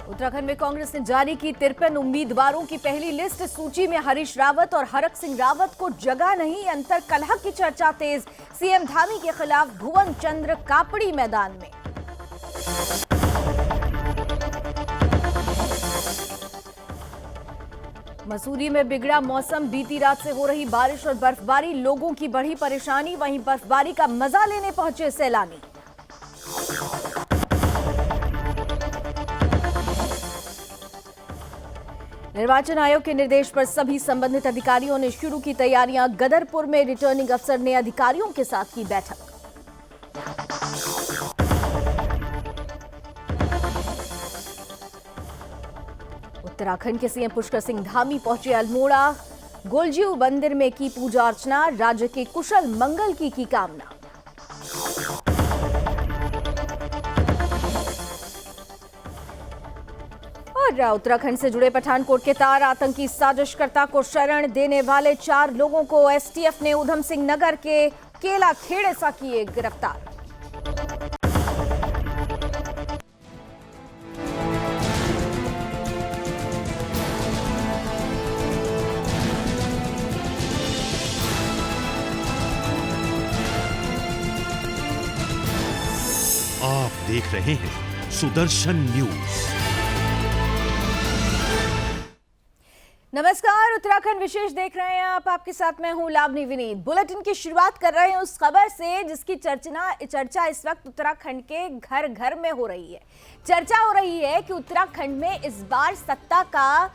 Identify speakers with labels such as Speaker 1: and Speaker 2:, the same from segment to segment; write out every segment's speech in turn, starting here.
Speaker 1: उत्तराखंड में कांग्रेस ने जारी की 53 उम्मीदवारों की पहली लिस्ट। सूची में हरीश रावत और हरक सिंह रावत को जगह नहीं, अंतर कलह की चर्चा तेज। सीएम धामी के खिलाफ भुवन चंद्र कापड़ी मैदान में। मसूरी में बिगड़ा मौसम, बीती रात से हो रही बारिश और बर्फबारी, लोगों की बढ़ी परेशानी। वहीं बर्फबारी का मजा लेने पहुंचे सैलानी। निर्वाचन आयोग के निर्देश पर सभी संबंधित अधिकारियों ने शुरू की तैयारियां। गदरपुर में रिटर्निंग अफसर ने अधिकारियों के साथ की बैठक। उत्तराखंड के सीएम पुष्कर सिंह धामी पहुंचे अल्मोड़ा। गोलजीव मंदिर में की पूजा अर्चना, राज्य के कुशल मंगल की कामना। और उत्तराखंड से जुड़े पठानकोट के तार, आतंकी साजिशकर्ता को शरण देने वाले 4 लोगों को एसटीएफ ने उधम सिंह नगर के केला खेड़े सा किए गिरफ्तार।
Speaker 2: आप देख रहे हैं सुदर्शन न्यूज।
Speaker 1: नमस्कार, उत्तराखंड विशेष देख रहे हैं आप। आपके साथ मैं हूं लावनी विनीत। बुलेटिन की शुरुआत कर रहे हैं उस खबर से जिसकी चर्चा इस वक्त उत्तराखंड के घर घर में हो रही है। चर्चा हो रही है कि उत्तराखंड में इस बार सत्ता का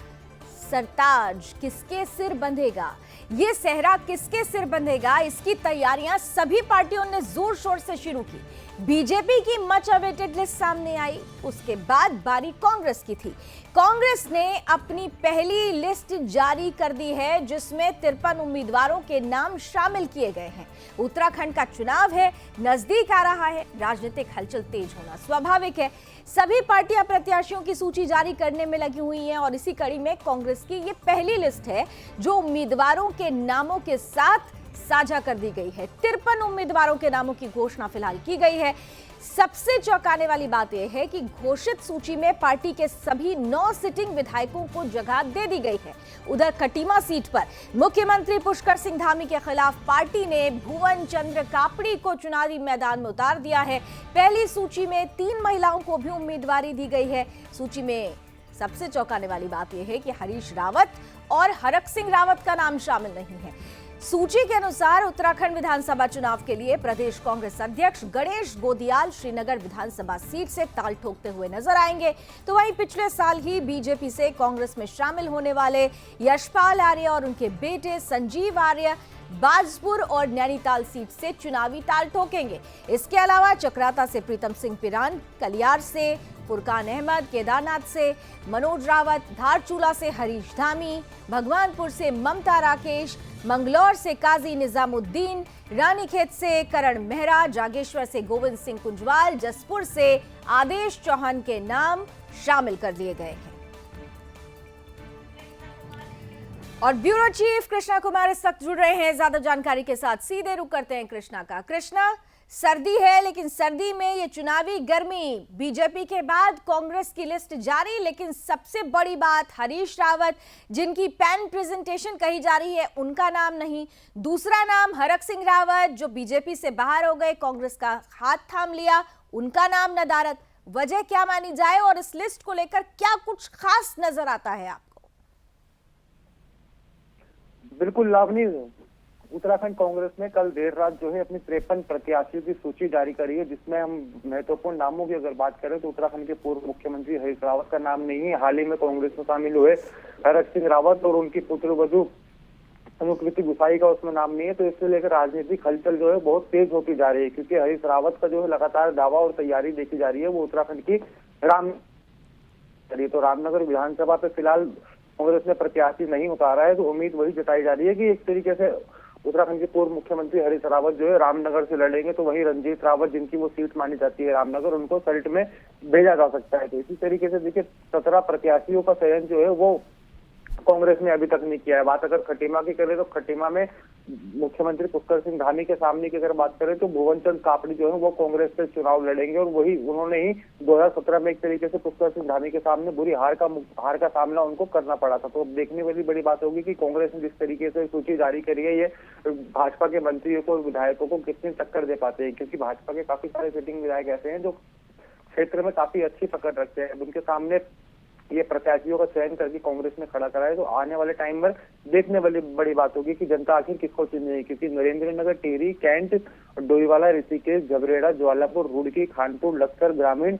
Speaker 1: सरताज किसके सिर बंधेगा, ये सेहरा किसके सिर बंधेगा, इसकी तैयारियां सभी पार्टियों ने जोर शोर से शुरू की। बीजेपी की मच अवेटेड लिस्ट सामने आई, उसके बाद बारी कांग्रेस की थी। कांग्रेस ने अपनी पहली लिस्ट जारी कर दी है जिसमें 53 उम्मीदवारों के नाम शामिल किए गए हैं। उत्तराखंड का चुनाव है, नजदीक आ रहा है, राजनीतिक हलचल तेज होना स्वाभाविक है। सभी पार्टियां प्रत्याशियों की सूची जारी करने में लगी हुई हैं और इसी कड़ी में कांग्रेस की ये पहली लिस्ट है जो उम्मीदवारों के नामों के साथ साझा कर दी गई है। 53 उम्मीदवारों के नामों की घोषणा फिलहाल की गई है। सबसे चौंकाने वाली बात यह है कि घोषित सूची में पार्टी के सभी 9 सिटिंग विधायकों को जगह दे दी गई है। उधर खटीमा सीट पर मुख्यमंत्री पुष्कर सिंह धामी के खिलाफ पार्टी ने भुवन चंद्र कापड़ी को चुनावी मैदान में उतार दिया है। पहली सूची में 3 महिलाओं को भी उम्मीदवारी दी गई है। सूची में सबसे चौंकाने वाली बात यह है कि हरीश रावत और हरक सिंह रावत का नाम शामिल नहीं है। सूची के अनुसार उत्तराखंड विधानसभा चुनाव के लिए प्रदेश कांग्रेस अध्यक्ष गणेश गोदियाल श्रीनगर विधानसभा सीट से ताल ठोकते हुए नजर आएंगे। तो वहीं पिछले साल ही बीजेपी से कांग्रेस में शामिल होने वाले यशपाल आर्य और उनके बेटे संजीव आर्य बाजपुर और नैनीताल सीट से चुनावी ताल ठोकेंगे। इसके अलावा चक्राता से प्रीतम सिंह पिरान, कलियार से फुरकान अहमद, केदारनाथ से मनोज रावत, धारचूला से हरीश धामी, भगवानपुर से ममता राकेश, मंगलौर से काजी निजामुद्दीन, रानीखेत से करण मेहरा, जागेश्वर से गोविंद सिंह कुंजवाल, जसपुर से आदेश चौहान के नाम शामिल कर दिए गए हैं। और ब्यूरो चीफ कृष्णा कुमार इस वक्त जुड़ रहे हैं ज्यादा जानकारी के साथ। सीधे रुख करते हैं कृष्णा का। कृष्णा, सर्दी है लेकिन सर्दी में ये चुनावी गर्मी, बीजेपी के बाद कांग्रेस की लिस्ट जारी, लेकिन सबसे बड़ी बात हरीश रावत जिनकी पैन प्रेजेंटेशन कही जा रही है उनका नाम नहीं। दूसरा नाम हरक सिंह रावत जो बीजेपी से बाहर हो गए, कांग्रेस का हाथ थाम लिया, उनका नाम नदारद। वजह क्या मानी जाए और इस लिस्ट को लेकर क्या कुछ खास नजर आता है आपको?
Speaker 3: बिल्कुल लावनी, उत्तराखंड कांग्रेस ने कल देर रात जो है अपनी 53 प्रत्याशियों की सूची जारी करी है, जिसमें हम महत्वपूर्ण नामों की अगर बात करें तो उत्तराखंड के पूर्व मुख्यमंत्री हरीश रावत का नाम नहीं है। हाल ही में कांग्रेस में शामिल हुए हरक सिंह रावत और उनकी पुत्रवधू अनुकृति गुसाई का उसमें नाम नहीं है। तो इससे लेकर राजनीतिक हलचल जो है बहुत तेज होती जा रही है, क्योंकि हरीश रावत का जो है लगातार दावा और तैयारी देखी जा रही है वो उत्तराखंड की तो रामनगर विधानसभा पे फिलहाल कांग्रेस ने प्रत्याशी नहीं उतारा है। तो उम्मीद वही जताई जा रही है कि एक तरीके से उत्तराखंड के पूर्व मुख्यमंत्री हरीश रावत जो है रामनगर से लड़ेंगे, तो वहीं रंजीत रावत जिनकी वो सीट मानी जाती है रामनगर, उनको सल्ट में भेजा जा सकता है। तो इसी तरीके से देखिए 17 प्रत्याशियों का चयन जो है वो कांग्रेस ने अभी तक नहीं किया है। बात अगर खटीमा की करें तो खटीमा में मुख्यमंत्री पुष्कर सिंह धामी के सामने की अगर बात करें तो भुवन चंद कापड़ी जो है वो कांग्रेस से चुनाव लड़ेंगे, और वही उन्होंने ही 2017 में एक तरीके से पुष्कर सिंह धामी के सामने बुरी हार का सामना उनको करना पड़ा था। तो अब देखने वाली बड़ी बात होगी कि कांग्रेस ने जिस तरीके से सूची जारी करी है, ये भाजपा के मंत्रियों को, विधायकों को कितनी टक्कर दे पाते हैं, क्योंकि भाजपा के काफी सारे सिटिंग विधायक ऐसे हैं जो क्षेत्र में काफी अच्छी पकड़ रखते हैं। उनके सामने ये प्रत्याशियों का चयन करके कांग्रेस ने खड़ा करा है, तो आने वाले टाइम में देखने वाली बड़ी बात होगी कि जनता आखिर किसको चुनेगी, क्योंकि नरेंद्र नगर, टिहरी, कैंट, डोईवाला, ऋषिकेश, झबरेड़ा, ज्वालापुर, रुड़की, खानपुर, लक्सर ग्रामीण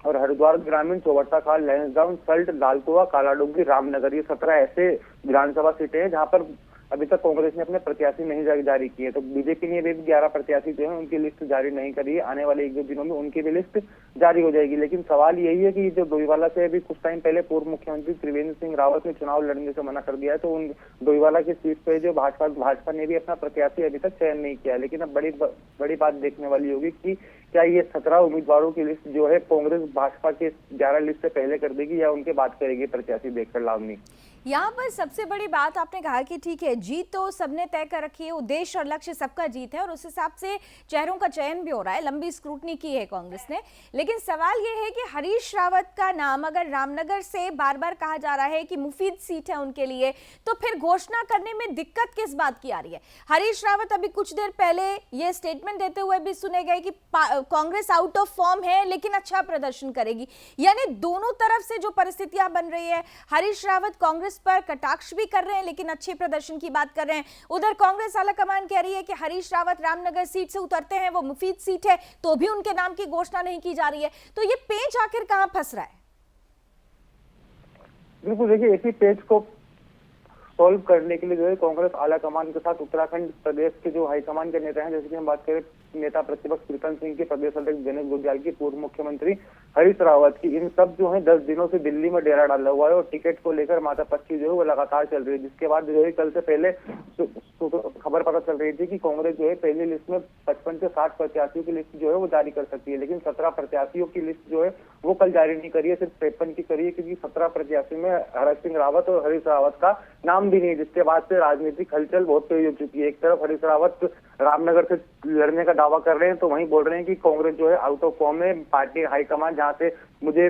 Speaker 3: और हरिद्वार ग्रामीण, चौबट्टा खाल, लैंसडाउन, सल्ट, लालकुआ, कालाडुंगी, रामनगर, ये 17 ऐसे विधानसभा सीटें हैं जहां पर अभी तक कांग्रेस ने अपने प्रत्याशी नहीं जारी किए। तो बीजेपी ने भी 11 प्रत्याशी जो है उनकी लिस्ट जारी नहीं करी है, आने वाले 1-2 दिनों में उनकी भी लिस्ट जारी हो जाएगी। लेकिन सवाल यही है कि जो डोईवाला से अभी कुछ टाइम पहले पूर्व मुख्यमंत्री त्रिवेंद्र सिंह रावत ने चुनाव लड़ने से मना कर दिया है, तो उन डोईवाला की सीट पे जो भाजपा ने भी अपना प्रत्याशी अभी तक चयन नहीं किया। लेकिन अब बड़ी बात देखने वाली होगी कि क्या ये 17 उम्मीदवारों की लिस्ट जो है कांग्रेस भाजपा के 11 लिस्ट से पहले कर देगी या उनके बाद करेगी प्रत्याशी देखकर लावनी।
Speaker 1: यहाँ पर सबसे बड़ी बात आपने कहा कि ठीक है, जीत तो सबने तय कर रखी है, उद्देश्य और लक्ष्य सबका जीत है और उस हिसाब से चेहरों का चयन भी हो रहा है, लंबी स्क्रूटनी की है कांग्रेस ने। लेकिन सवाल ये है कि हरीश रावत का नाम अगर रामनगर से बार बार कहा जा रहा है कि मुफीद सीट है उनके लिए, तो फिर घोषणा करने में दिक्कत किस बात की आ रही है? हरीश रावत अभी कुछ देर पहले ये स्टेटमेंट देते हुए भी सुने गए कि कांग्रेस आउट ऑफ फॉर्म है लेकिन अच्छा प्रदर्शन करेगी। यानी दोनों तरफ से जो परिस्थितियां बन रही है, हरीश रावत कांग्रेस पर कटाक्ष भी कर रहे हैं लेकिन अच्छे प्रदर्शन की बात कर रहे हैं, उधर कांग्रेस आलाकमान कह रही है कि हरीश रावत रामनगर सीट से उतरते हैं, वो मुफीद सीट है, तो भी उनके नाम की घोषणा नहीं की जा रही है। तो ये पेंच आखिर कहां फंस रहा है?
Speaker 3: बिल्कुल, देखिए इसी पेंच को सॉल्व करने के लिए जो है कांग्रेस आलाकमान के साथ उत्तराखंड प्रदेश के जो हाईकमान के नेता हैं, जैसे कि हम बात करें नेता प्रतिपक्ष प्रीतम सिंह के, प्रदेश अध्यक्ष दिनेश गुंजाल की, पूर्व मुख्यमंत्री हरीश रावत की, इन सब जो है 10 दिनों से दिल्ली में डेरा डाला हुआ है और टिकट को लेकर माथापच्ची जो है वो लगातार चल रही है। जिसके बाद जो है कल से पहले खबर पता चल रही थी कि कांग्रेस जो है पहली लिस्ट में 55 से 60 प्रत्याशियों की लिस्ट जो है वो जारी कर सकती है, लेकिन 17 प्रत्याशियों की लिस्ट जो है वो कल जारी नहीं करी है, सिर्फ 53 की करी है, क्योंकि 17 प्रत्याशी में हरक सिंह रावत और हरीश रावत का नाम भी नहीं, जिसके बाद से राजनीतिक हलचल बहुत तेज हो चुकी है। एक तरफ हरीश रावत रामनगर से लड़ने का दावा कर रहे हैं, तो वहीं बोल रहे हैं कि कांग्रेस जो है आउट ऑफ फॉर्म है, पार्टी हाईकमान जहां से मुझे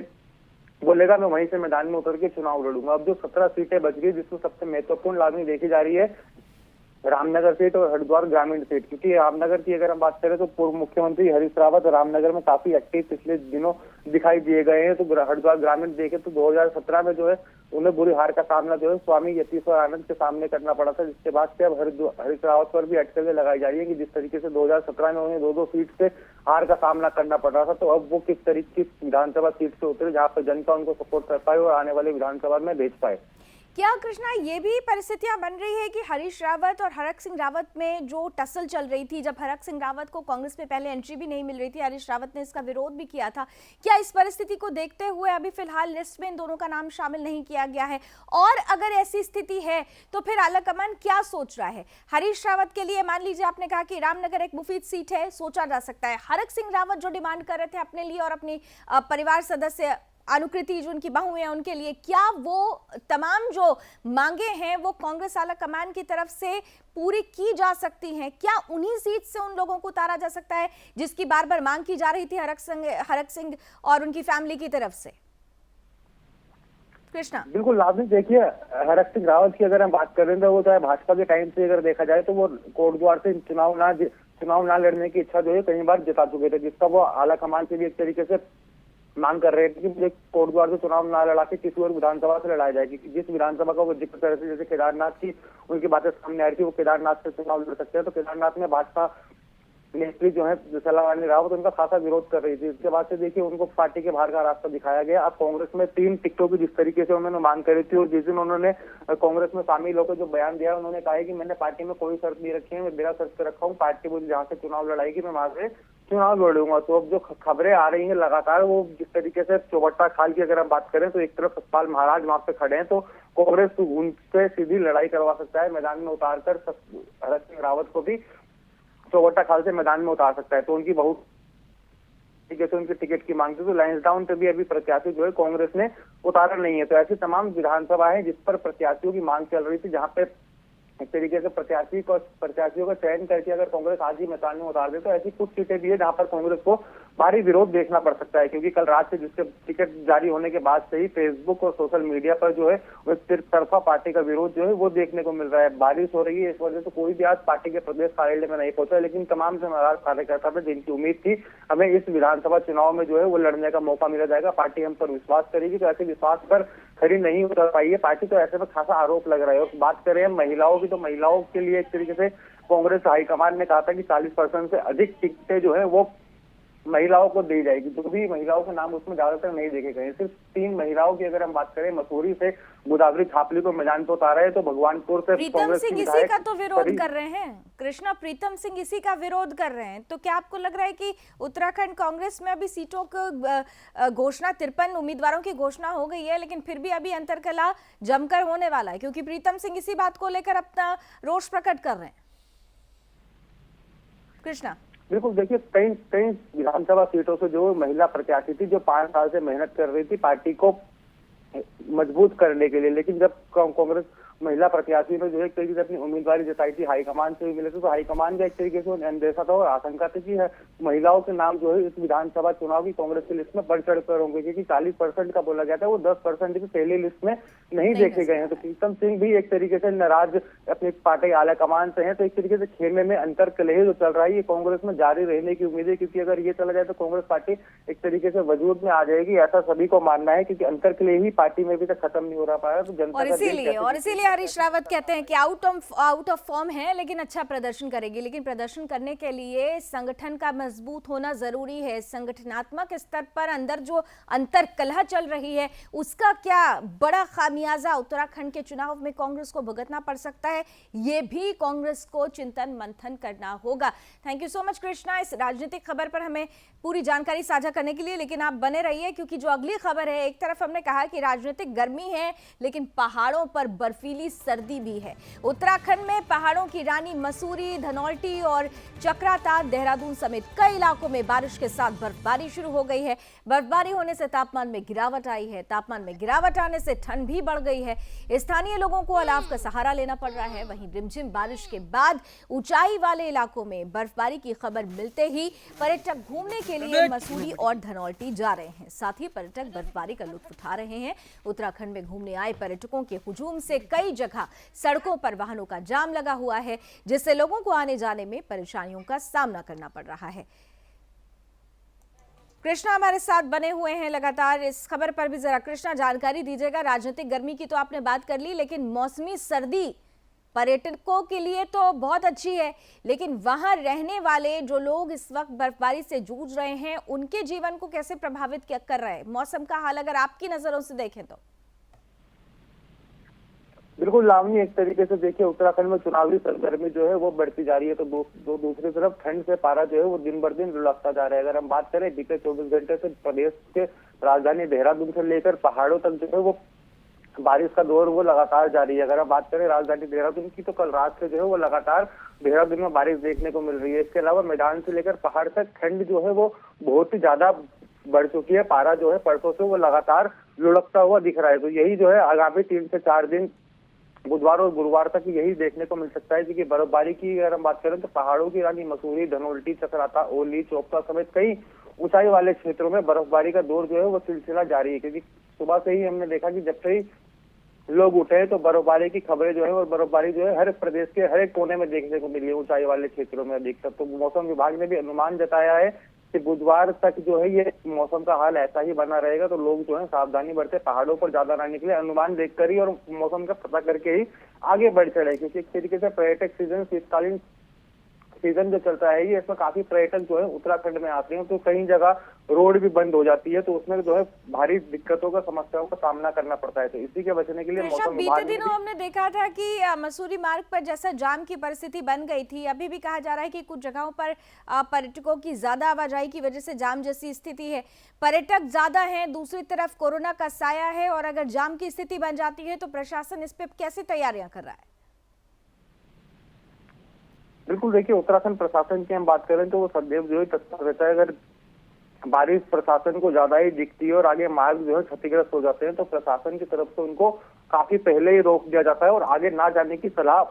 Speaker 3: बोलेगा मैं वहीं से मैदान में उतर के चुनाव लड़ूंगा। अब जो 17 सीटें बच गई, जिसमें सबसे महत्वपूर्ण लागू देखी जा रही है रामनगर सीट और हरिद्वार ग्रामीण सीट, क्योंकि रामनगर की अगर हम बात करें तो पूर्व मुख्यमंत्री हरीश रावत रामनगर में काफी एक्टिव पिछले दिनों दिखाई दिए गए हैं। तो हरिद्वार ग्रामीण देखे तो 2017 में जो है उन्हें बुरी हार का सामना जो है स्वामी यतीश्वर आनंद के सामने करना पड़ा था, जिसके बाद से अब हरीश रावत पर भी अटकलें लगाई जा रही है कि जिस तरीके से 2017 में उन्हें 2-2 सीट से हार का सामना करना पड़ रहा था, तो अब वो किस तरीके की विधानसभा सीट से उतरे जहाँ पर जनता उनको सपोर्ट कर पाए और आने वाले विधानसभा में भेज पाए।
Speaker 1: क्या कृष्णा ये भी परिस्थितियां बन रही है कि हरीश रावत और हरक सिंह रावत में जो टसल चल रही थी, जब हरक सिंह रावत को कांग्रेस में पहले एंट्री भी नहीं मिल रही थी, हरीश रावत ने इसका विरोध भी किया था, क्या इस परिस्थिति को देखते हुए अभी फिलहाल लिस्ट में इन दोनों का नाम शामिल नहीं किया गया है? और अगर ऐसी स्थिति है तो फिर आलाकमान क्या सोच रहा है? हरीश रावत के लिए मान लीजिए आपने कहा कि रामनगर एक मुफीद सीट है, सोचा जा सकता है, हरक सिंह रावत जो डिमांड कर रहे थे अपने लिए और अपनी परिवार सदस्य अनुकृति जो उनकी बहू है उनके लिए, क्या वो तमाम जो मांगे हैं वो कांग्रेस आलाकमान की तरफ से पूरी की जा सकती हैं? क्या उन्हीं सीट से उन लोगों को उतारा जा सकता है जिसकी बार बार मांग की जा रही थी हरक सिंह और उनकी फैमिली की तरफ से? कृष्णा
Speaker 3: बिल्कुल लाजमी, देखिए हरक सिंह रावत की अगर हम बात करें तो वो चाहे भाजपा के टाइम से अगर देखा जाए तो वो कोटद्वार से चुनाव ना लड़ने की इच्छा जो है कई बार जता चुके थे, जिसका वो आलाकमान से भी एक तरीके से मांग कर रहे थे कि मुझे कोटद्वार से चुनाव ना लड़ा के किसी और विधानसभा से लड़ाया जाए, क्योंकि जिस विधानसभा का वो जिक्र कर रहे थे, जैसे केदारनाथ की उनकी बातें सामने आ रही थी, वो केदारनाथ से चुनाव लड़ सकते हैं, तो केदारनाथ में भाजपा नेत्री जो है सलावानी रावत उनका खासा विरोध कर रही थी। इसके बाद से देखिए उनको पार्टी के बाहर का रास्ता दिखाया गया। अब कांग्रेस में 3 टिकटों की जिस तरीके से उन्होंने मांग करी थी और जिस दिन उन्होंने कांग्रेस में शामिल होकर जो बयान दिया, उन्होंने कहा है कि मैंने पार्टी में कोई शर्त नहीं रखी है, मैं बिना शर्त रखा हूँ, पार्टी मुझे जहाँ से चुनाव लड़ाएगी मैं वहां से चुनाव लड़ूंगा। तो अब जो खबरें आ रही हैं लगातार, वो जिस तरीके से चौबट्टा खाल की अगर हम बात करें तो एक तरफ सतपाल महाराज वहां पे खड़े हैं, तो कांग्रेस उनसे सीधी लड़ाई करवा सकता है, मैदान में उतारकर हरक सिंह रावत को भी चौबट्टा खाल से मैदान में उतार सकता है। तो उनकी बहुत तरीके से उनकी टिकट की मांग थी, तो लैंसडाउन पे भी अभी प्रत्याशी जो है कांग्रेस ने उतारा नहीं है। तो ऐसी तमाम विधानसभा है जिस पर प्रत्याशियों की मांग चल रही थी, जहाँ पे एक तरीके से प्रत्याशियों का चयन करके अगर कांग्रेस आज ही मैदान में उतार दे तो ऐसी कुछ सीटें भी है जहां पर कांग्रेस को भारी विरोध देखना पड़ सकता है, क्योंकि कल रात से जिसके टिकट जारी होने के बाद से ही फेसबुक और सोशल मीडिया पर जो है वो तरफा पार्टी का विरोध जो है वो देखने को मिल रहा है। बारिश हो रही है, इस वजह से कोई भी आज पार्टी के प्रदेश कार्यालय में नहीं पहुंचा, लेकिन तमाम से नाराज कार्यकर्ता थे जिनकी उम्मीद थी हमें इस विधानसभा चुनाव में जो है वो लड़ने का मौका मिला जाएगा, पार्टी हम पर विश्वास करेगी, तो ऐसे विश्वास पर खड़ी नहीं उतर पाई है पार्टी, तो ऐसे में खासा आरोप लग रहा है। और बात करें हम महिलाओं की, तो महिलाओं के लिए एक तरीके से कांग्रेस हाईकमान ने कहा था कि 40% से अधिक टिकटें जो है वो महिलाओं को दी जाएगी, जो भी महिलाओं के नाम उसमें ज्यादातर नहीं देखे गए। सिर्फ 3 महिलाओं की अगर हम बात करें, मसूरी से गोदावरी छापली को मैदान पर उतारा है, तो भगवानपुर से
Speaker 1: प्रीतम सिंह इसी का तो विरोध कर रहे हैं। कृष्णा, प्रीतम सिंह इसी का विरोध कर रहे हैं, तो क्या आपको लग रहा है कि उत्तराखंड कांग्रेस में अभी सीटों को घोषणा 53 उम्मीदवारों की घोषणा हो गई है, लेकिन फिर भी अभी अंतरकला जमकर होने वाला है, क्योंकि प्रीतम सिंह इसी बात को लेकर अपना रोष प्रकट कर रहे हैं। कृष्णा,
Speaker 3: बिल्कुल, देखिए कई विधानसभा सीटों से जो महिला प्रत्याशी थी, जो 5 साल से मेहनत कर रही थी पार्टी को मजबूत करने के लिए, लेकिन जब कांग्रेस महिला प्रत्याशी ने जो एक तरीके से अपनी उम्मीदवारी जताई थी, हाईकमान से भी मिले थे, तो हाईकमान का एक तरीके से अंदेशा था और आशंका थी कि महिलाओं के नाम जो है इस विधानसभा चुनाव की कांग्रेस की लिस्ट में बढ़ चढ़ कर होंगे, क्योंकि 40% का बोला गया था, वो 10% की पहली लिस्ट में नहीं देखे गए हैं। तो प्रीतम सिंह भी एक तरीके से नाराज अपनी पार्टी आला कमान से हैं, तो एक तरीके से खेमे में अंतर कलह जो चल रहा है ये कांग्रेस में जारी रहने की उम्मीद है, क्योंकि अगर ये चला जाए तो कांग्रेस पार्टी एक तरीके से वजूद में आ जाएगी, ऐसा सभी को मानना है, क्योंकि अंतर कलह ही पार्टी में अभी तक खत्म नहीं हो रहा पाया। तो जनता
Speaker 1: और इसीलिए हरीश रावत कहते हैं कि आउट ऑफ फॉर्म है, लेकिन अच्छा प्रदर्शन करेगी। लेकिन प्रदर्शन करने के लिए संगठन का मजबूत होना जरूरी है। संगठनात्मक स्तर पर अंदर जो अंतर कलह चल रही है उसका क्या बड़ा खामियाजा उत्तराखंड के चुनाव में कांग्रेस को भुगतना पड़ सकता है, ये भी कांग्रेस को चिंतन मंथन करना होगा। Thank you so much Krishna, इस राजनीतिक खबर पर हमें पूरी जानकारी साझा करने के लिए। लेकिन आप बने रहिए, क्योंकि जो अगली खबर है, एक तरफ हमने कहा कि राजनीतिक गर्मी है, लेकिन पहाड़ों पर बर्फीली सर्दी भी है। उत्तराखंड में पहाड़ों की रानी मसूरी, धनौल्टी और चक्राता, देहरादून समेत कई इलाकों में बारिश के साथ बर्फबारी शुरू हो गई है। बर्फबारी होने से तापमान में गिरावट आई है। तापमान में गिरावट आने से ठंड भी बढ़ गई है। स्थानीय लोगों को अलाव का सहारा लेना पड़ रहा है। वहीं रिमझिम बारिश के बाद ऊंचाई वाले इलाकों में बर्फबारी की खबर मिलते ही पर्यटक घूमने के लिए मसूरी और धनौल्टी जा रहे हैं। साथ ही पर्यटक बर्फबारी का लुत्फ उठा रहे हैं। उत्तराखंड में घूमने आए पर्यटकों के हुजूम से कई जगह सड़कों पर वाहनों का जाम लगा हुआ है, जिससे लोगों को आने जाने में परेशानियों का सामना करना पड़ रहा है। कृष्णा हमारे साथ बने हुए हैं लगातार, इस खबर पर भी जरा कृष्णा जानकारी दीजिएगा। राजनीतिक गर्मी की तो आपने बात कर ली, लेकिन मौसमी सर्दी पर्यटकों के लिए तो बहुत अच्छी है, लेकिन वहां रहने वाले जो लोग इस वक्त बर्फबारी से जूझ रहे हैं उनके जीवन को कैसे प्रभावित कर रहा है मौसम का हाल, अगर आपकी नजरों से देखें तो?
Speaker 3: बिल्कुल लावनी, एक तरीके से देखिए उत्तराखंड में चुनावी सरगर्मी जो है वो बढ़ती जा रही है, तो दूसरी तरफ ठंड से पारा जो है वो दिन बर दिन लुढ़कता जा रहा है। अगर हम बात करें बीते 24 घंटे से प्रदेश के राजधानी देहरादून से लेकर पहाड़ों तक जो है वो बारिश का दौर वो लगातार जारी है। अगर हम बात करें राजधानी देहरादून की, तो कल रात से जो है वो लगातार देहरादून में बारिश देखने को मिल रही है। इसके अलावा मैदान से लेकर पहाड़ तक ठंड जो है वो बहुत ही ज्यादा बढ़ चुकी है। पारा जो है परसों से वो लगातार लुढ़कता हुआ दिख रहा है। तो यही जो है आगामी 3 से 4 दिन बुधवार और गुरुवार तक यही देखने को मिल सकता है, क्योंकि बर्फबारी की अगर हम बात करें तो पहाड़ों की रानी मसूरी, धनौल्टी, चक्राता, ओली, चोपता समेत कई ऊंचाई वाले क्षेत्रों में बर्फबारी का दौर जो है वो सिलसिला जारी है। क्योंकि सुबह से ही हमने देखा कि जब से ही लोग उठे तो बर्फबारी की खबरें जो है और बर्फबारी जो है हर प्रदेश के हर एक कोने में देखने को मिली है, ऊंचाई वाले क्षेत्रों में अधिकतर। तो मौसम विभाग ने भी अनुमान जताया है कि बुधवार तक जो है ये मौसम का हाल ऐसा ही बना रहेगा, तो लोग जो है सावधानी बरते, पहाड़ों पर ज्यादा ना निकले, अनुमान देखकर ही और मौसम का पता करके ही आगे बढ़ चढ़े। क्योंकि एक तरीके से पर्यटक सीजन, शीतकालीन सीजन जो चलता है ये, इसमें काफी पर्यटक जो है उत्तराखंड में आते हैं, तो कई जगह रोड भी बंद हो जाती है, तो उसमें जो है भारी दिक्कतों का, समस्याओं का सामना करना पड़ता है। तो इसी के बचने के लिए मौसम
Speaker 1: बीते दिनों हमने देखा था कि मसूरी मार्ग पर जैसा जाम की परिस्थिति बन गई थी, अभी भी कहा जा रहा है कि कुछ जगहों पर पर्यटकों की ज्यादा आवाजाही की वजह से जाम जैसी स्थिति है। पर्यटक ज्यादा हैं, दूसरी तरफ कोरोना का साया है, और अगर जाम की स्थिति बन जाती है तो प्रशासन इस पर कैसे तैयारियां कर रहा है?
Speaker 3: बिल्कुल, देखिए उत्तराखंड प्रशासन की हम बात करें तो वो सदैव जो है तत्पर रहता है। अगर बारिश प्रशासन को ज्यादा ही दिखती है और आगे मार्ग जो है क्षतिग्रस्त हो जाते हैं, तो प्रशासन की तरफ से उनको काफी पहले ही रोक दिया जाता है और आगे ना जाने की सलाह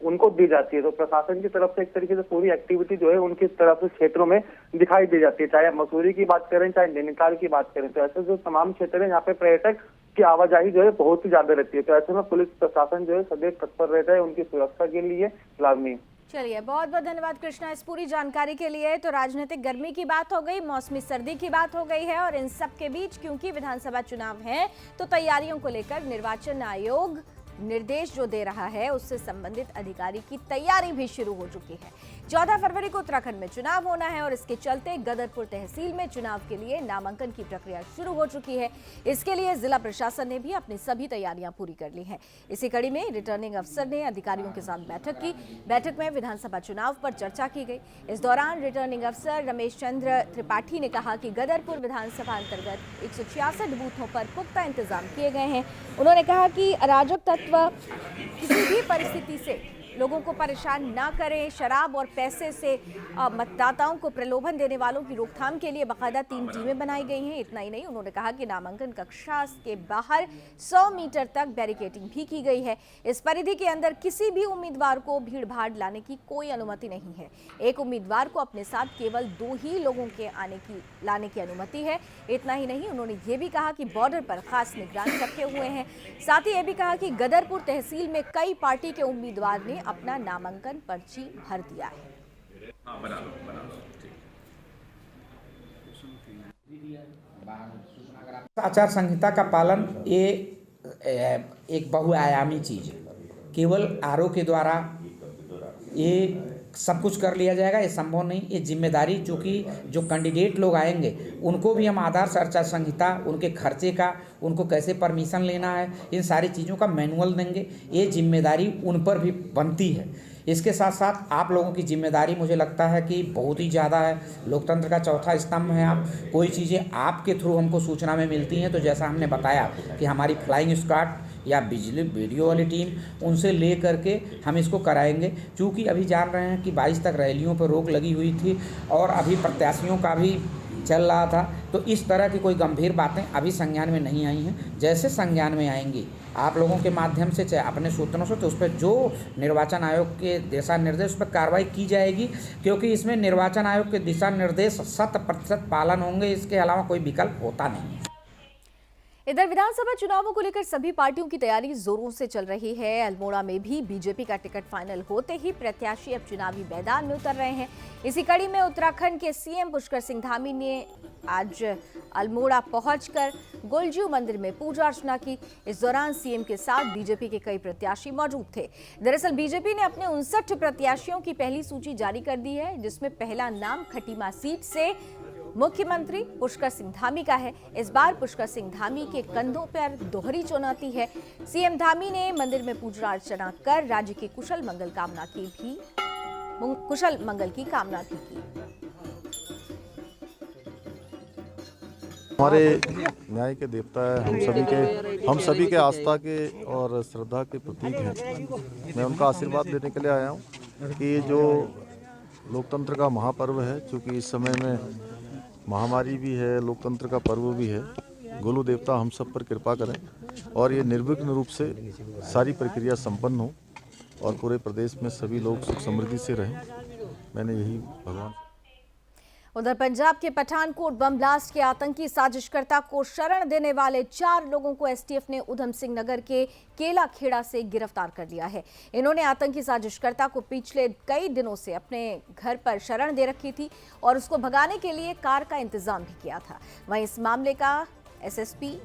Speaker 3: उनको दी जाती है। तो प्रशासन की तरफ से एक तरीके से पूरी एक्टिविटी जो है उनकी तरफ से क्षेत्रों में दिखाई दी जाती है, चाहे आप मसूरी की बात करें चाहे नैनीताल की बात करें। तो ऐसे जो तमाम क्षेत्र है यहाँ पे पर्यटक की आवाजाही जो है बहुत ही ज्यादा रहती है। तो ऐसे में पुलिस प्रशासन जो है सदैव तत्पर रहता है उनकी सुरक्षा के लिए। लावनी,
Speaker 1: चलिए, बहुत बहुत धन्यवाद कृष्णा इस पूरी जानकारी के लिए। तो राजनीतिक गर्मी की बात हो गई, मौसमी सर्दी की बात हो गई है, और इन सब के बीच क्योंकि विधानसभा चुनाव है तो तैयारियों को लेकर निर्वाचन आयोग निर्देश जो दे रहा है उससे संबंधित अधिकारी की तैयारी भी शुरू हो चुकी है। 14 फरवरी को उत्तराखंड में चुनाव होना है और इसके चलते गदरपुर तहसील में चुनाव के लिए नामांकन की प्रक्रिया शुरू हो चुकी है। इसके लिए जिला प्रशासन ने भी अपनी सभी तैयारियां पूरी कर ली हैं। इसी कड़ी में रिटर्निंग अफसर ने अधिकारियों के साथ बैठक की। बैठक में विधानसभा चुनाव पर चर्चा की गई। इस दौरान रिटर्निंग अफसर रमेश चंद्र त्रिपाठी ने कहा कि गदरपुर विधानसभा अंतर्गत 166 बूथों पर पुख्ता इंतजाम किए गए हैं। उन्होंने कहा कि अराजक तत्व किसी भी परिस्थिति से लोगों को परेशान ना करें। शराब और पैसे से मतदाताओं को प्रलोभन देने वालों की रोकथाम के लिए बाकायदा 3 टीमें बनाई गई हैं। इतना ही नहीं, उन्होंने कहा कि नामांकन कक्षा के बाहर 100 मीटर तक बैरिकेडिंग भी की गई है। इस परिधि के अंदर किसी भी उम्मीदवार को भीड़ भाड़ लाने की कोई अनुमति नहीं है। एक उम्मीदवार को अपने साथ केवल 2 ही लोगों के लाने की अनुमति है। इतना ही नहीं, उन्होंने ये भी कहा कि बॉर्डर पर खास निगरानी रखे हुए हैं। साथ ही ये भी कहा कि गदरपुर तहसील में कई पार्टी के उम्मीदवार ने अपना नामांकन पर्ची भर दिया है।
Speaker 4: आचार संहिता का पालन ये एक बहुआयामी चीज है। केवल आरओ के द्वारा ये सब कुछ कर लिया जाएगा, ये संभव नहीं। ये जिम्मेदारी चूँकि जो कैंडिडेट लोग आएंगे उनको भी हम आधार आचार संहिता, उनके खर्चे का, उनको कैसे परमिशन लेना है, इन सारी चीज़ों का मैनुअल देंगे। ये जिम्मेदारी उन पर भी बनती है। इसके साथ साथ आप लोगों की जिम्मेदारी मुझे लगता है कि बहुत ही ज़्यादा है। लोकतंत्र का चौथा स्तंभ है आप। कोई चीज़ें आपके थ्रू हमको सूचना में मिलती हैं, तो जैसा हमने बताया कि हमारी फ्लाइंग स्क्वाड या बिजली वीडियो वाली टीम, उनसे ले करके हम इसको कराएंगे। क्योंकि अभी जान रहे हैं कि 22 तक रैलियों पर रोक लगी हुई थी और अभी प्रत्याशियों का भी चल रहा था। तो इस तरह की कोई गंभीर बातें अभी संज्ञान में नहीं आई हैं। जैसे संज्ञान में आएंगी आप लोगों के माध्यम से, चाहे अपने सूत्रों से, तो उस पर जो निर्वाचन आयोग के दिशा निर्देश उस पर कार्रवाई की जाएगी। क्योंकि इसमें निर्वाचन आयोग के दिशा निर्देश 100% पालन होंगे, इसके अलावा कोई विकल्प होता नहीं है।
Speaker 1: इधर विधानसभा चुनावों को लेकर सभी पार्टियों की तैयारी जोरों से चल रही है। अल्मोड़ा में भी बीजेपी का टिकट फाइनल होते ही प्रत्याशी अब चुनावी मैदान में उतर रहे हैं। इसी कड़ी में उत्तराखंड के सीएम पुष्कर सिंह धामी ने आज अल्मोड़ा पहुंचकर गुलजू मंदिर में पूजा अर्चना की। इस दौरान सीएम के साथ बीजेपी के कई प्रत्याशी मौजूद थे। दरअसल बीजेपी ने अपने 59 प्रत्याशियों की पहली सूची जारी कर दी है, जिसमें पहला नाम खटीमा सीट से मुख्यमंत्री पुष्कर सिंह धामी का है। इस बार पुष्कर सिंह धामी के कंधों पर दोहरी चुनौती है। सीएम धामी ने मंदिर में पूजा अर्चना कर राज्य की कुशल मंगल की कामना की।
Speaker 5: हमारे न्याय के देवता है, हम सभी के आस्था के और श्रद्धा के प्रतीक हैं। मैं उनका आशीर्वाद लेने के लिए आया हूँ कि जो लोकतंत्र का महापर्व है, चूँकि इस समय में महामारी भी है, लोकतंत्र का पर्व भी है, गुरु देवता हम सब पर कृपा करें और ये निर्विघ्न रूप से सारी प्रक्रिया संपन्न हो और पूरे प्रदेश में सभी लोग सुख समृद्धि से रहें। मैंने यही भगवान।
Speaker 1: उधर पंजाब के पठानकोट बम ब्लास्ट के आतंकी साजिशकर्ता को शरण देने वाले 4 लोगों को एसटीएफ ने उधम सिंह नगर के केला खेड़ा से गिरफ्तार कर लिया है। इन्होंने आतंकी साजिशकर्ता को पिछले कई दिनों से अपने घर पर शरण दे रखी थी और उसको भगाने के लिए कार का इंतजाम भी किया था। वहीं इस मामले का एसएसपी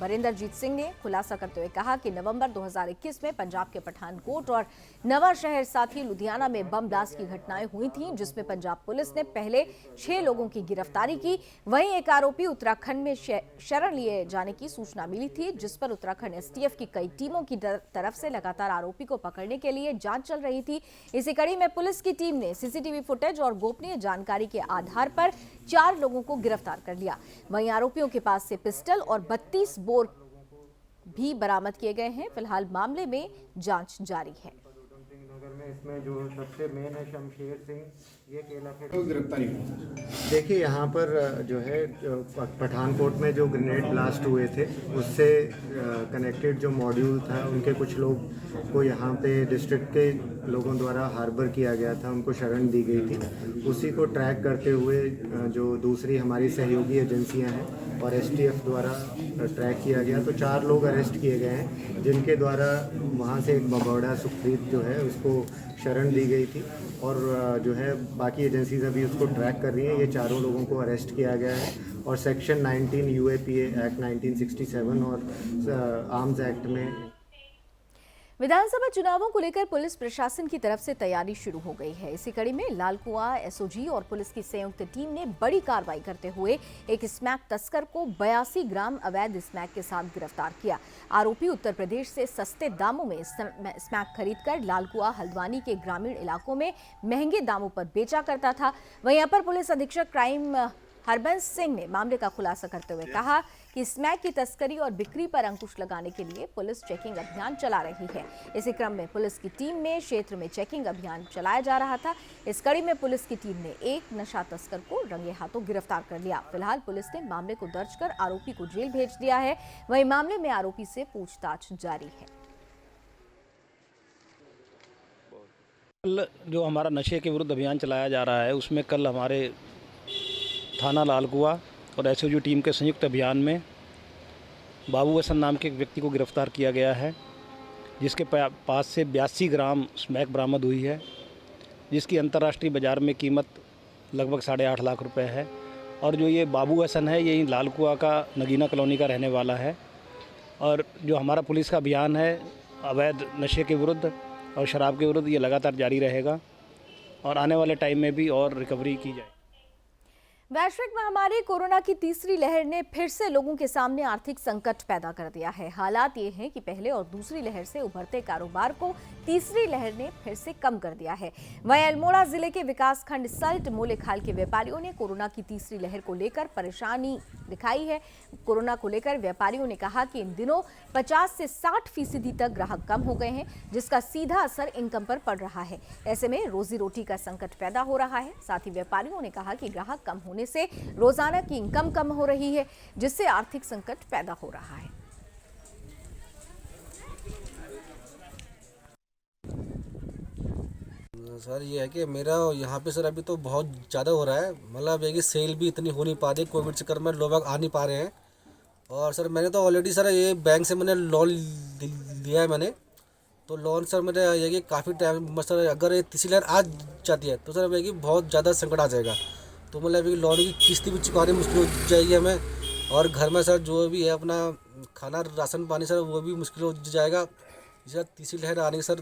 Speaker 1: वरिंदरजीत सिंह ने खुलासा करते हुए कहा कि नवंबर 2021 में पंजाब के पठानकोट और नवा शहर साथ ही लुधियाना में बम ब्लास्ट की घटनाएं हुई थीं, जिसमें पंजाब पुलिस ने पहले 6 लोगों की गिरफ्तारी की। वहीं एक आरोपी उत्तराखंड में शरण लिए जाने की सूचना मिली थी, जिस पर उत्तराखंड एसटीएफ की कई टीमों की तरफ से लगातार आरोपी को पकड़ने के लिए जांच चल रही थी। इसी कड़ी में पुलिस की टीम ने सीसीटीवी फुटेज और गोपनीय जानकारी के आधार पर 4 लोगों को गिरफ्तार कर लिया। वहीं आरोपियों के पास से पिस्टल और 32 बोर भी बरामद किए गए हैं। फिलहाल मामले में जांच जारी है।
Speaker 6: इसमें जो सबसे मेन है शमशेर सिंह, ये केला खेड़ा गिरफ्तारी। देखिए यहाँ पर जो है पठानकोट में जो ग्रेनेड ब्लास्ट हुए थे उससे कनेक्टेड जो मॉड्यूल था, उनके कुछ लोग को यहाँ पे डिस्ट्रिक्ट के लोगों द्वारा हार्बर किया गया था, उनको शरण दी गई थी, उसी को ट्रैक करते हुए जो दूसरी हमारी सहयोगी एजेंसियां हैं और एसटीएफ द्वारा ट्रैक किया गया। तो 4 लोग अरेस्ट किए गए हैं, जिनके द्वारा वहाँ से एक बबौड़ा सुखप्रीत जो है उसको शरण दी गई थी और जो है बाकी एजेंसीज अभी उसको ट्रैक कर रही हैं। ये चारों लोगों को अरेस्ट किया गया है और सेक्शन 19 यूएपीए एक्ट 1967 और आर्म्स एक्ट में।
Speaker 1: विधानसभा चुनावों को लेकर पुलिस प्रशासन की तरफ से तैयारी शुरू हो गई है। इसी कड़ी में लालकुआं एसओजी और पुलिस की संयुक्त टीम ने बड़ी कार्रवाई करते हुए एक स्मैक तस्कर को 82 ग्राम अवैध स्मैक के साथ गिरफ्तार किया। आरोपी उत्तर प्रदेश से सस्ते दामों में स्मैक खरीदकर लालकुआं हल्द्वानी के ग्रामीण इलाकों में महंगे दामों पर बेचा करता था। वहीं अपर पुलिस अधीक्षक क्राइम हरबंस सिंह ने मामले का खुलासा करते हुए कहा कि स्मैक की तस्करी और बिक्री पर अंकुश लगाने के लिए पुलिस चेकिंग अभियान चला रही है। इसी क्रम में पुलिस की टीम में क्षेत्र में चेकिंग अभियान चलाया जा रहा था। इस कड़ी में पुलिस की टीम ने एक नशा तस्कर को रंगे हाथों गिरफ्तार कर लिया। फिलहाल पुलिस ने मामले को दर्ज कर आरोपी को जेल भेज दिया है। वहीं मामले में आरोपी से पूछताछ जारी है।
Speaker 7: जो हमारा नशे के विरुद्ध अभियान चलाया जा रहा है, उसमें कल हमारे थाना लालकुआं और एसओजी टीम के संयुक्त अभियान में बाबू हसन नाम के एक व्यक्ति को गिरफ्तार किया गया है, जिसके पास से 82 ग्राम स्मैक बरामद हुई है, जिसकी अंतर्राष्ट्रीय बाज़ार में कीमत लगभग 8.5 लाख रुपए है। और जो ये बाबू हसन है, ये लालकुआं का नगीना कॉलोनी का रहने वाला है। और जो हमारा पुलिस का अभियान है अवैध नशे के विरुद्ध और शराब के विरुद्ध, ये लगातार जारी रहेगा और आने वाले टाइम में भी और रिकवरी की जाए।
Speaker 1: वैश्विक महामारी कोरोना की तीसरी लहर ने फिर से लोगों के सामने आर्थिक संकट पैदा कर दिया है। हालात ये हैं कि पहले और दूसरी लहर से उभरते कारोबार को तीसरी लहर ने फिर से कम कर दिया है। वहीं अल्मोड़ा जिले के विकासखंड सल्ट मूलेखाल के व्यापारियों ने कोरोना की तीसरी लहर को लेकर परेशानी दिखाई है। कोरोना को लेकर व्यापारियों ने कहा कि इन दिनों 50 से 60% तक ग्राहक कम हो गए हैं, जिसका सीधा असर इनकम पर पड़ रहा है। ऐसे में रोजी रोटी का संकट पैदा हो रहा है। साथ ही व्यापारियों ने कहा कि ग्राहक कम होने से रोजाना की इनकम कम हो रही है, जिससे आर्थिक संकट पैदा हो रहा है।
Speaker 8: सर ये है कि मेरा यहाँ पे सर अभी तो बहुत ज़्यादा हो रहा है, मतलब ये कि सेल भी इतनी हो नहीं पा रही, कोविड चक्कर में लोग आ नहीं पा रहे हैं। और सर मैंने तो ऑलरेडी सर ये बैंक से मैंने लोन लिया है मैंने, तो लोन सर मेरे ये कि काफ़ी टाइम सर अगर ये तीसरी लहर आ जाती है तो सर ये कि बहुत ज़्यादा संकट आ जाएगा। तो मतलब लोन की किस्ती भी चुकानी मुश्किल हो जाएगी हमें, और घर में सर जो भी है अपना खाना राशन पानी सर वो भी मुश्किल हो जाएगा। इस तीसरी लहर आने की सर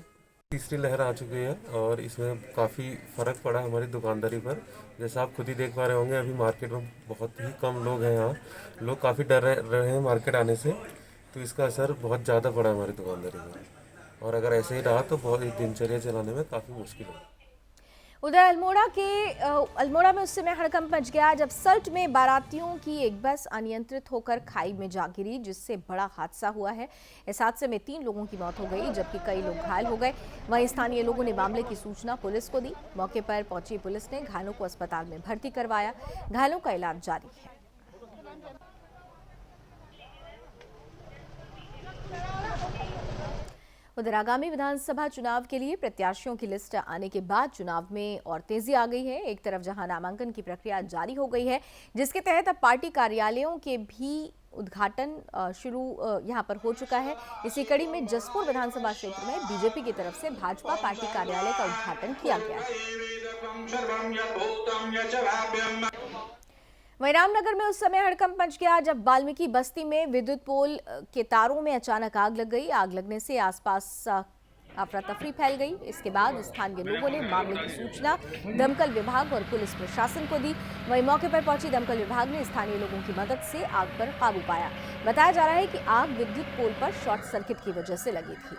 Speaker 9: तीसरी लहर आ चुकी है और इसमें काफ़ी फ़र्क पड़ा हमारी दुकानदारी पर। जैसा आप खुद ही देख पा रहे होंगे, अभी मार्केट में बहुत ही कम लोग हैं। यहाँ लोग काफ़ी डर रहे हैं मार्केट आने से, तो इसका असर बहुत ज़्यादा पड़ा हमारी दुकानदारी पर। और अगर ऐसे ही रहा तो बहुत दिनचर्या चलाने में काफ़ी मुश्किल होगी।
Speaker 1: उधर अल्मोड़ा में उस समय हड़कंप मच गया जब सल्ट में बारातियों की एक बस अनियंत्रित होकर खाई में जा गिरी, जिससे बड़ा हादसा हुआ है। इस हादसे में 3 लोगों की मौत हो गई, जबकि कई लोग घायल हो गए। वहीं स्थानीय लोगों ने मामले की सूचना पुलिस को दी। मौके पर पहुंची पुलिस ने घायलों को अस्पताल में भर्ती करवाया। घायलों का इलाज जारी है। उधर आगामी विधानसभा चुनाव के लिए प्रत्याशियों की लिस्ट आने के बाद चुनाव में और तेजी आ गई है। एक तरफ जहां नामांकन की प्रक्रिया जारी हो गई है, जिसके तहत अब पार्टी कार्यालयों के भी उद्घाटन शुरू यहां पर हो चुका है। इसी कड़ी में जसपुर विधानसभा क्षेत्र में बीजेपी की तरफ से भाजपा पार्टी कार्यालय का उद्घाटन किया गया है। वहीं रामनगर में उस समय हड़कंप मच गया जब वाल्मीकि बस्ती में विद्युत पोल के तारों में अचानक आग लग गई। आग लगने से आसपास अफरा तफरी फैल गई। इसके बाद स्थानीय लोगों ने मामले की सूचना दमकल विभाग और पुलिस प्रशासन को दी। वहीं मौके पर पहुंची दमकल विभाग ने स्थानीय लोगों की मदद से आग पर काबू पाया। बताया जा रहा है कि आग विद्युत पोल पर शॉर्ट सर्किट की वजह से लगी थी।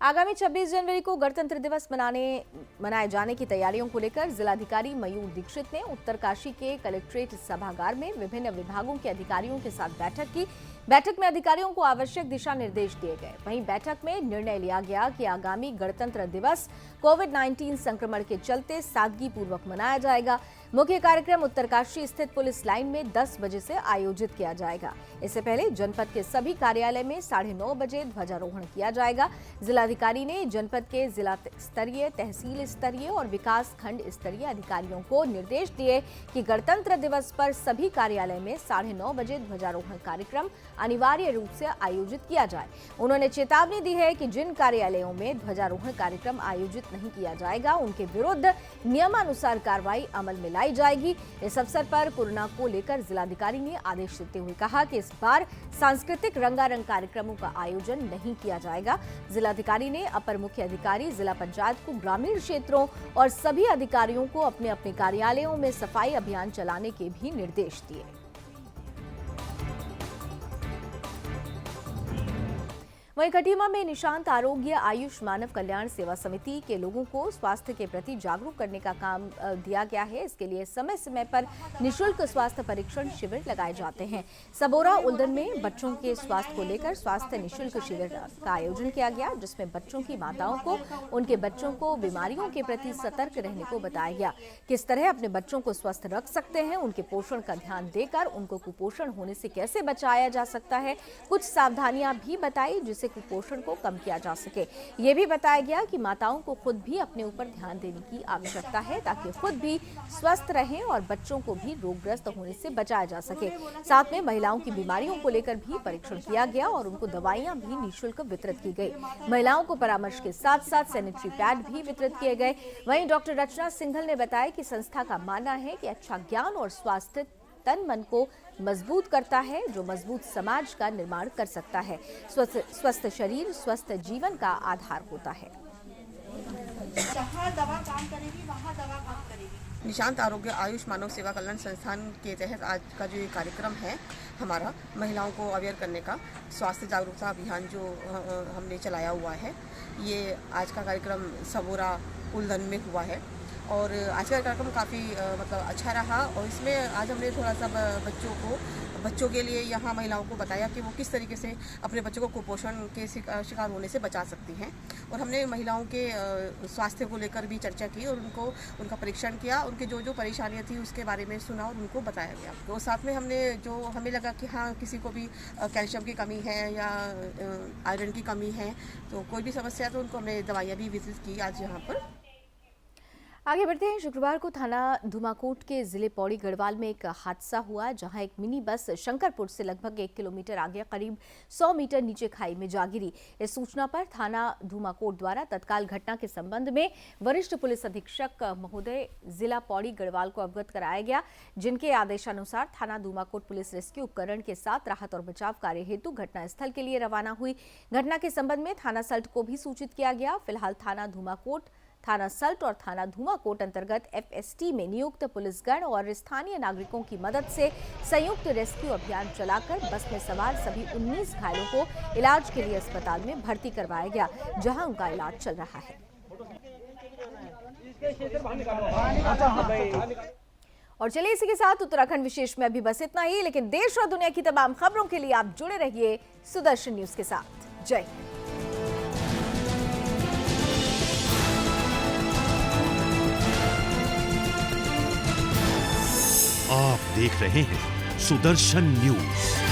Speaker 1: आगामी 26 जनवरी को गणतंत्र दिवस मनाए जाने की तैयारियों को लेकर जिलाधिकारी मयूर दीक्षित ने उत्तरकाशी के कलेक्ट्रेट सभागार में विभिन्न विभागों के अधिकारियों के साथ बैठक की। बैठक में अधिकारियों को आवश्यक दिशा निर्देश दिए गए। वहीं बैठक में निर्णय लिया गया कि आगामी गणतंत्र दिवस कोविड-19 संक्रमण के चलते सादगी पूर्वक मनाया जाएगा। मुख्य कार्यक्रम उत्तरकाशी स्थित पुलिस लाइन में 10 बजे से आयोजित किया जाएगा। इससे पहले जनपद के सभी कार्यालय में 9:30 बजे ध्वजारोहण किया जाएगा। जिलाधिकारी ने जनपद के जिला स्तरीय, तहसील स्तरीय और विकास खंड स्तरीय अधिकारियों को निर्देश दिए कि गणतंत्र दिवस पर सभी कार्यालय में 9:30 बजे ध्वजारोहण कार्यक्रम अनिवार्य रूप से आयोजित किया जाए। उन्होंने चेतावनी दी है कि जिन कार्यालयों में ध्वजारोहण कार्यक्रम आयोजित नहीं किया जाएगा उनके विरुद्ध नियमानुसार कार्रवाई अमल में लाई जाएगी। इस अवसर पर कोरोना को लेकर जिलाधिकारी ने आदेश देते हुए कहा कि इस बार सांस्कृतिक रंगारंग कार्यक्रमों का आयोजन नहीं किया जाएगा। जिलाधिकारी ने अपर मुख्य अधिकारी जिला पंचायत को ग्रामीण क्षेत्रों और सभी अधिकारियों को अपने अपने कार्यालयों में सफाई अभियान चलाने के भी निर्देश दिए। वहीं खटीमा में निशांत आरोग्य आयुष मानव कल्याण सेवा समिति के लोगों को स्वास्थ्य के प्रति जागरूक करने का काम दिया गया है। इसके लिए समय समय पर निःशुल्क स्वास्थ्य परीक्षण शिविर लगाए जाते हैं। सबोरा उल्दन में बच्चों के स्वास्थ्य को लेकर स्वास्थ्य निःशुल्क शिविर का आयोजन किया गया, जिसमें बच्चों की माताओं को उनके बच्चों को बीमारियों के प्रति सतर्क रहने को बताया गया। किस तरह अपने बच्चों को स्वस्थ रख सकते हैं, उनके पोषण का ध्यान देकर उनको कुपोषण होने से कैसे बचाया जा सकता है। कुछ सावधानियां भी बताई जिससे कुपोषण को कम किया जा सके। ये भी बताया गया कि माताओं को खुद भी अपने ऊपर ध्यान देने की आवश्यकता है ताकि खुद भी स्वस्थ रहें और बच्चों को भी रोगग्रस्त होने से बचाया जा सके। साथ में महिलाओं की बीमारियों को लेकर भी परीक्षण किया गया और उनको दवाइयां भी निःशुल्क वितरित की गई। महिलाओं को परामर्श के साथ साथ सैनिटरी पैड भी वितरित किए गए। वहीं डॉक्टर रचना सिंघल ने बताया कि संस्था का मानना है कि अच्छा ज्ञान और स्वास्थ्य तन मन को मजबूत करता है, जो मजबूत समाज का निर्माण कर सकता है। स्वस्थ शरीर स्वस्थ जीवन का आधार होता है।
Speaker 10: जहाँ दवा काम करेगी वहाँ दवा काम करेगी। निशांत आरोग्य आयुष मानव सेवा कल्याण संस्थान के तहत आज का जो ये कार्यक्रम है हमारा महिलाओं को अवेयर करने का स्वास्थ्य जागरूकता अभियान जो हमने चलाया हुआ है, ये आज का कार्यक्रम सबोरा उल्दन में हुआ है और आज का कार्यक्रम काफ़ी मतलब अच्छा रहा। और इसमें आज हमने थोड़ा सा बच्चों के लिए यहाँ महिलाओं को बताया कि वो किस तरीके से अपने बच्चों को कुपोषण के शिकार होने से बचा सकती हैं। और हमने महिलाओं के स्वास्थ्य को लेकर भी चर्चा की और उनका परीक्षण किया, उनकी जो परेशानियाँ थी उसके बारे में सुना और उनको बताया गया। तो साथ में हमें लगा कि हाँ किसी को भी कैल्शियम की कमी है या आयरन की कमी है तो कोई भी समस्या है तो उनको हमने दवाइयाँ भी वितरित की आज यहाँ पर।
Speaker 1: आगे बढ़ते हैं। शुक्रवार को थाना धूमाकोट के जिले पौड़ी गढ़वाल में एक हादसा हुआ जहां एक मिनी बस शंकरपुर से लगभग 1 किलोमीटर आगे करीब 100 मीटर नीचे खाई में जा गिरी। इस सूचना पर थाना धूमाकोट द्वारा तत्काल घटना के संबंध में वरिष्ठ पुलिस अधीक्षक महोदय जिला पौड़ी गढ़वाल को अवगत कराया गया, जिनके आदेशानुसार थाना धूमाकोट पुलिस रेस्क्यू उपकरण के साथ राहत और बचाव कार्य हेतु घटनास्थल के लिए रवाना हुई। घटना के संबंध में थाना सल्ट को भी सूचित किया गया। फिलहाल थाना धूमाकोट, थाना सल्ट और थाना धूमाकोट अंतर्गत FST में नियुक्त पुलिसगण और स्थानीय नागरिकों की मदद से संयुक्त रेस्क्यू अभियान चलाकर बस में सवार सभी 19 घायलों को इलाज के लिए अस्पताल में भर्ती करवाया गया, जहां उनका इलाज चल रहा है। और चलिए इसी के साथ उत्तराखंड विशेष में अभी बस इतना ही, लेकिन देश और दुनिया की तमाम खबरों के लिए आप जुड़े रहिए सुदर्शन न्यूज के साथ। जय हिंद।
Speaker 2: आप देख रहे हैं सुदर्शन न्यूज।